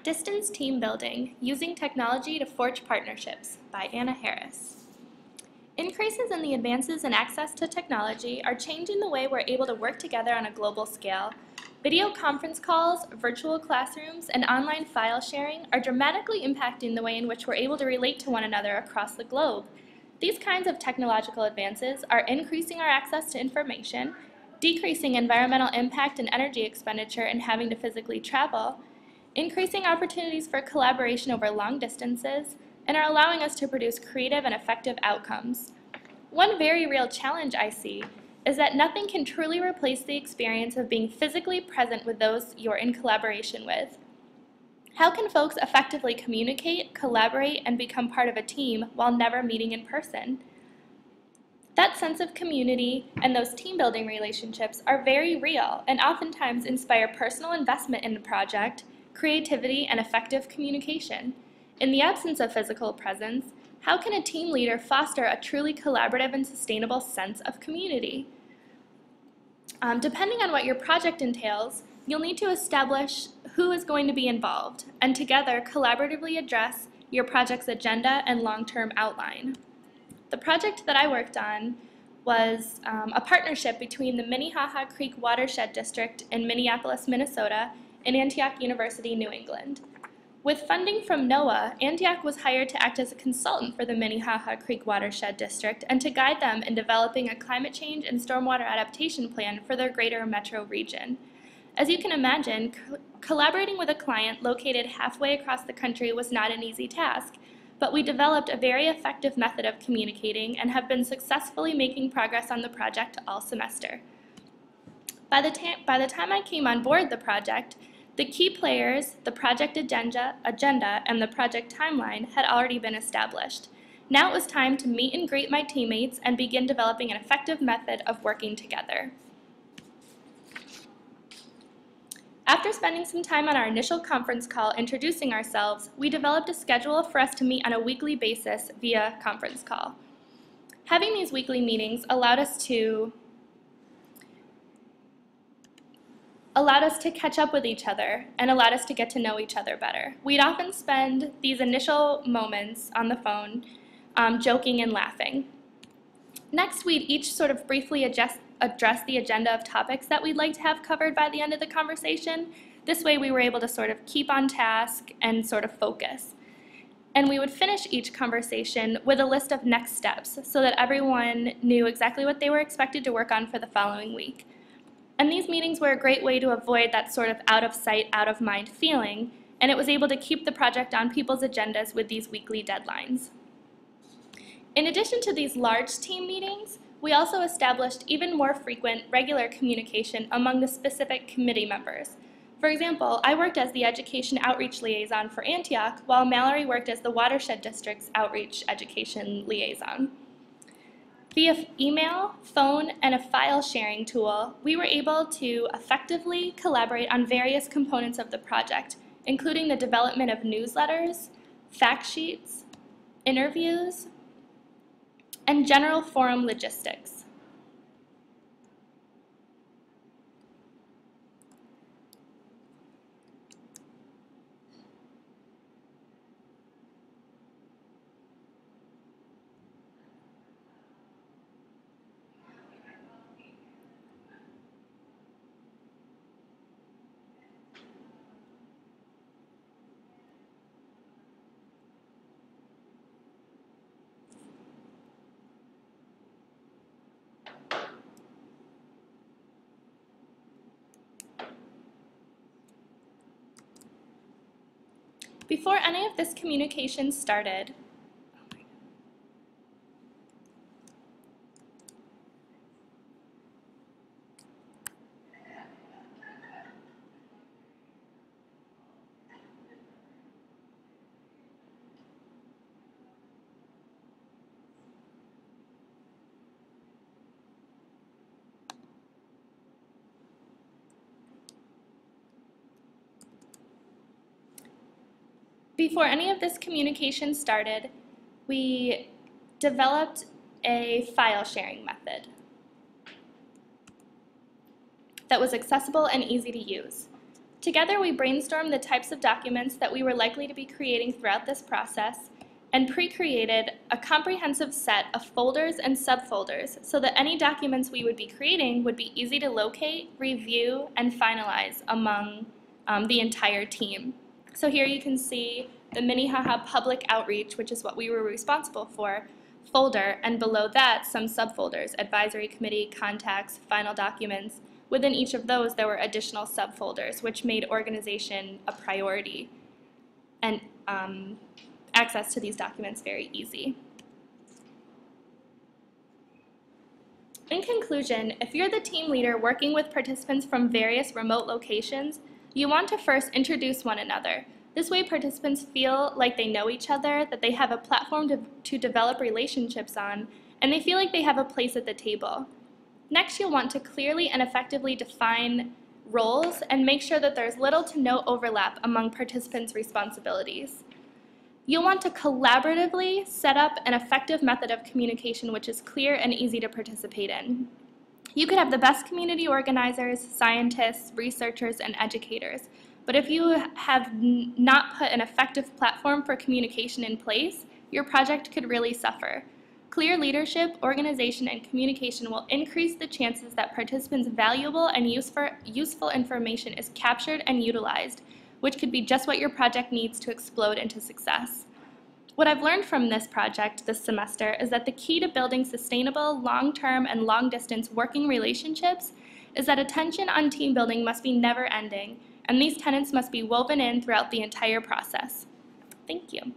Distance Team Building, Using Technology to Forge Partnerships by Anna Harris. Increases in the advances in access to technology are changing the way we're able to work together on a global scale. Video conference calls, virtual classrooms, and online file sharing are dramatically impacting the way in which we're able to relate to one another across the globe. These kinds of technological advances are increasing our access to information, decreasing environmental impact and energy expenditure in having to physically travel, increasing opportunities for collaboration over long distances, and are allowing us to produce creative and effective outcomes. One very real challenge I see is that nothing can truly replace the experience of being physically present with those you're in collaboration with. How can folks effectively communicate, collaborate, and become part of a team while never meeting in person? That sense of community and those team-building relationships are very real and oftentimes inspire personal investment in the project, creativity, and effective communication. In the absence of physical presence, how can a team leader foster a truly collaborative and sustainable sense of community? Depending on what your project entails, you'll need to establish who is going to be involved, and together collaboratively address your project's agenda and long-term outline. The project that I worked on was a partnership between the Minnehaha Creek Watershed District in Minneapolis, Minnesota, and Antioch University, New England. With funding from NOAA, Antioch was hired to act as a consultant for the Minnehaha Creek Watershed District and to guide them in developing a climate change and stormwater adaptation plan for their greater metro region. As you can imagine, collaborating with a client located halfway across the country was not an easy task, but we developed a very effective method of communicating and have been successfully making progress on the project all semester. By the time I came on board the project, the key players, the project agenda, and the project timeline had already been established. Now it was time to meet and greet my teammates and begin developing an effective method of working together. After spending some time on our initial conference call introducing ourselves, we developed a schedule for us to meet on a weekly basis via conference call. Having these weekly meetings allowed us to catch up with each other and allowed us to get to know each other better. We'd often spend these initial moments on the phone joking and laughing. Next, we'd each sort of briefly address the agenda of topics that we'd like to have covered by the end of the conversation. This way we were able to sort of keep on task and sort of focus. And we would finish each conversation with a list of next steps so that everyone knew exactly what they were expected to work on for the following week. And these meetings were a great way to avoid that sort of out of sight, out of mind feeling, and it was able to keep the project on people's agendas with these weekly deadlines. In addition to these large team meetings, we also established even more frequent, regular communication among the specific committee members. For example, I worked as the Education Outreach Liaison for Antioch, while Mallory worked as the Watershed District's Outreach Education Liaison. Via email, phone, and a file sharing tool, we were able to effectively collaborate on various components of the project, including the development of newsletters, fact sheets, interviews, and general forum logistics. Before any of this communication started, we developed a file sharing method that was accessible and easy to use. Together, we brainstormed the types of documents that we were likely to be creating throughout this process and pre-created a comprehensive set of folders and subfolders so that any documents we would be creating would be easy to locate, review, and finalize among the entire team. So here you can see the Minnehaha Public Outreach, which is what we were responsible for, folder, and below that some subfolders: advisory committee, contacts, final documents. Within each of those there were additional subfolders, which made organization a priority and access to these documents very easy. In conclusion, if you're the team leader working with participants from various remote locations, you want to first introduce one another. This way participants feel like they know each other, that they have a platform to develop relationships on, and they feel like they have a place at the table. Next, you'll want to clearly and effectively define roles and make sure that there's little to no overlap among participants' responsibilities. You'll want to collaboratively set up an effective method of communication which is clear and easy to participate in. You could have the best community organizers, scientists, researchers, and educators, but if you have not put an effective platform for communication in place, your project could really suffer. Clear leadership, organization, and communication will increase the chances that participants' valuable and useful information is captured and utilized, which could be just what your project needs to explode into success. What I've learned from this project this semester is that the key to building sustainable, long-term, and long-distance working relationships is that attention on team building must be never-ending, and these tenets must be woven in throughout the entire process. Thank you.